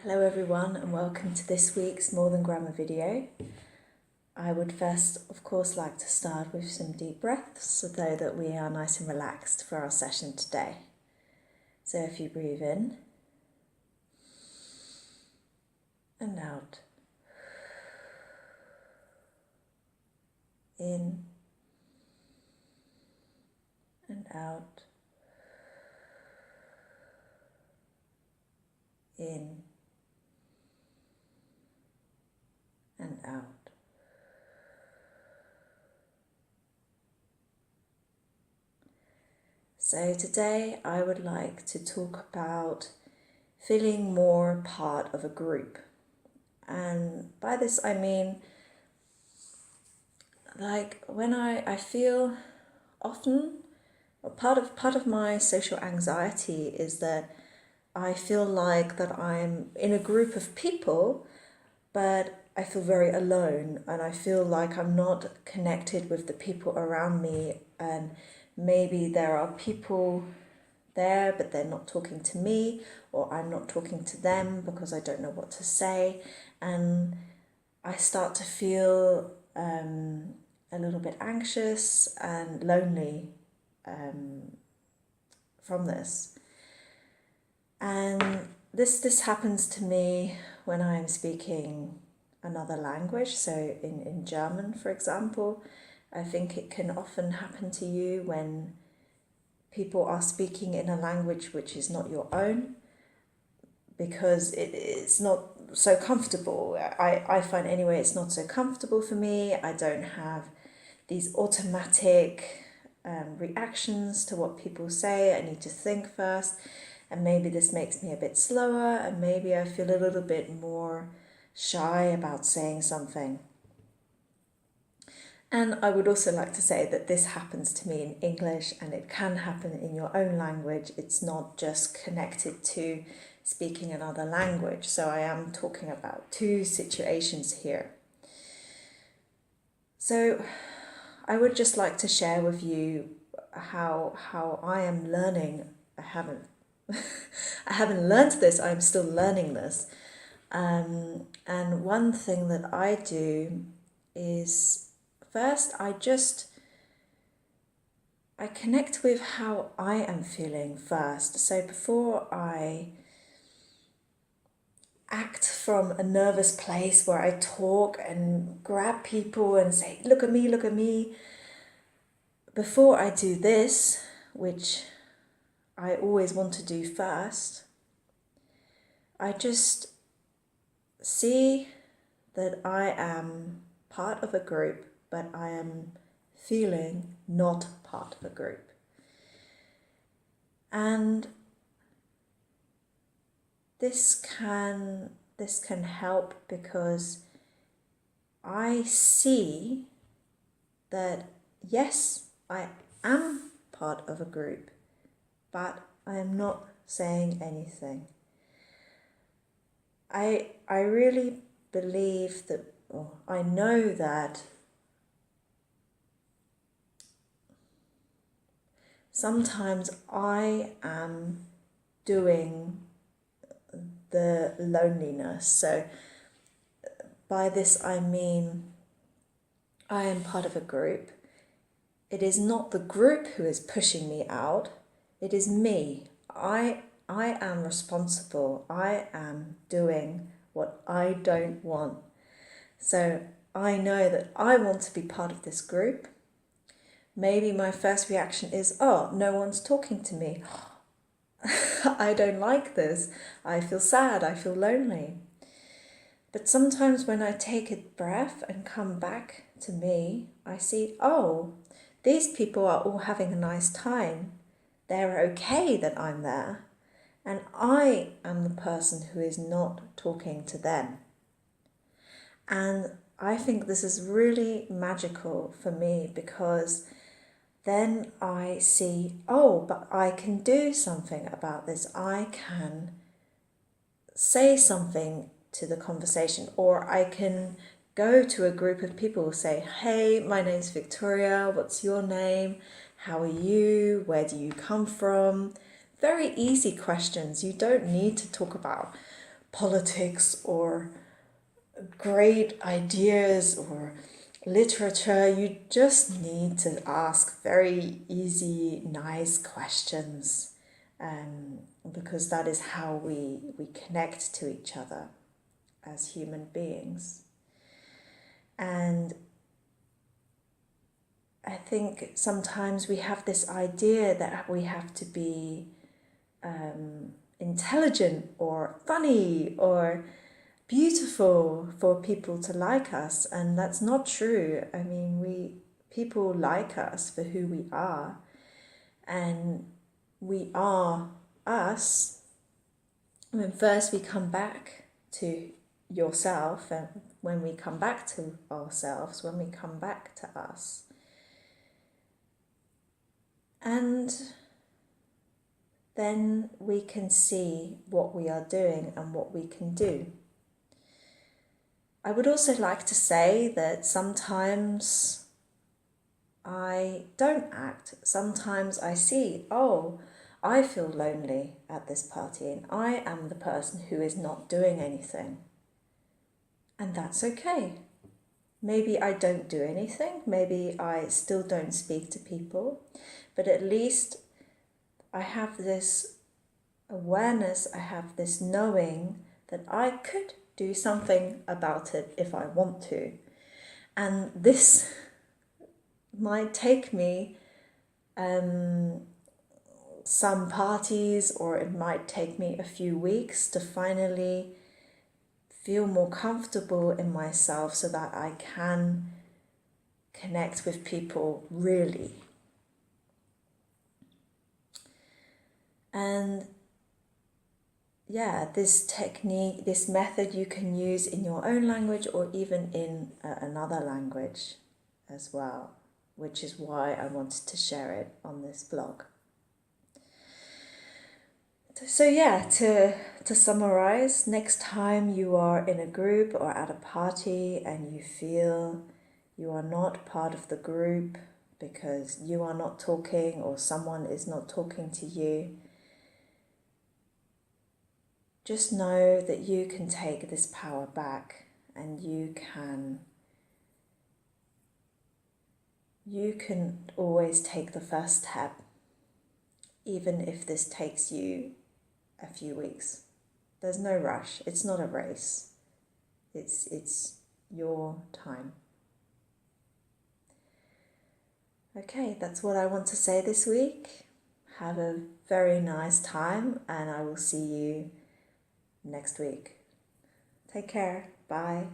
Hello everyone and welcome to this week's More Than Grammar video. I would first of course like to start with some deep breaths so that we are nice and relaxed for our session today. So if you breathe in and out, in and out, in and out. So today I would like to talk about feeling more part of a group. And by this I mean, like when I feel often, part of my social anxiety is that I feel like that I'm in a group of people, but I feel very alone and I feel like I'm not connected with the people around me, and maybe there are people there but they're not talking to me, or I'm not talking to them because I don't know what to say, and I start to feel a little bit anxious and lonely from this. And this happens to me when I'm speaking another language. So in German, for example, I think it can often happen to you when people are speaking in a language which is not your own, because it's not so comfortable. I find anyway it's not so comfortable for me. I don't have these automatic reactions to what people say. I need to think first. And maybe this makes me a bit slower, and maybe I feel a little bit more shy about saying something. And I would also like to say that this happens to me in English, and it can happen in your own language. It's not just connected to speaking another language. So I am talking about two situations here. So I would just like to share with you how I am learning. I haven't learned this, I'm still learning this. And one thing that I do is, first I connect with how I am feeling first. So before I act from a nervous place where I talk and grab people and say, look at me, before I do this, which I always want to do first, I just see that I am part of a group, but I am feeling not part of a group. And this can help because I see that yes, I am part of a group, but I am not saying anything. I really believe that, or I know that sometimes I am doing the loneliness. So by this I mean I am part of a group. It is not the group who is pushing me out. It is me. I am responsible. I am doing what I don't want. So I know that I want to be part of this group. Maybe my first reaction is, oh, no one's talking to me. I don't like this. I feel sad. I feel lonely. But sometimes when I take a breath and come back to me, I see, oh, these people are all having a nice time. They're okay that I'm there. And I am the person who is not talking to them. And I think this is really magical for me, because then I see, oh, but I can do something about this. I can say something to the conversation, or I can go to a group of people and say, hey, my name's Victoria, what's your name? How are you? Where do you come from? Very easy questions. You don't need to talk about politics or great ideas or literature. You just need to ask very easy, nice questions, because that is how we connect to each other as human beings. And I think sometimes we have this idea that we have to be intelligent or funny or beautiful for people to like us, and that's not true. I mean, people like us for who we are, and we are us when first we come back to yourself, and when we come back to ourselves, when we come back to us. And then we can see what we are doing and what we can do. I would also like to say that sometimes I don't act. Sometimes I see, oh, I feel lonely at this party and I am the person who is not doing anything. And that's okay. Maybe I don't do anything. Maybe I still don't speak to people. But at least I have this awareness, I have this knowing that I could do something about it if I want to. And this might take me some parties, or it might take me a few weeks to finally feel more comfortable in myself so that I can connect with people really. And yeah, this technique, this method you can use in your own language or even in another language as well, which is why I wanted to share it on this blog. So yeah, to summarize, next time you are in a group or at a party and you feel you are not part of the group because you are not talking or someone is not talking to you, just know that you can take this power back and you can always take the first step, even if this takes you a few weeks. There's no rush. It's not a race. It's your time. Okay, that's what I want to say this week. Have a very nice time and I will see you next week. Take care. Bye.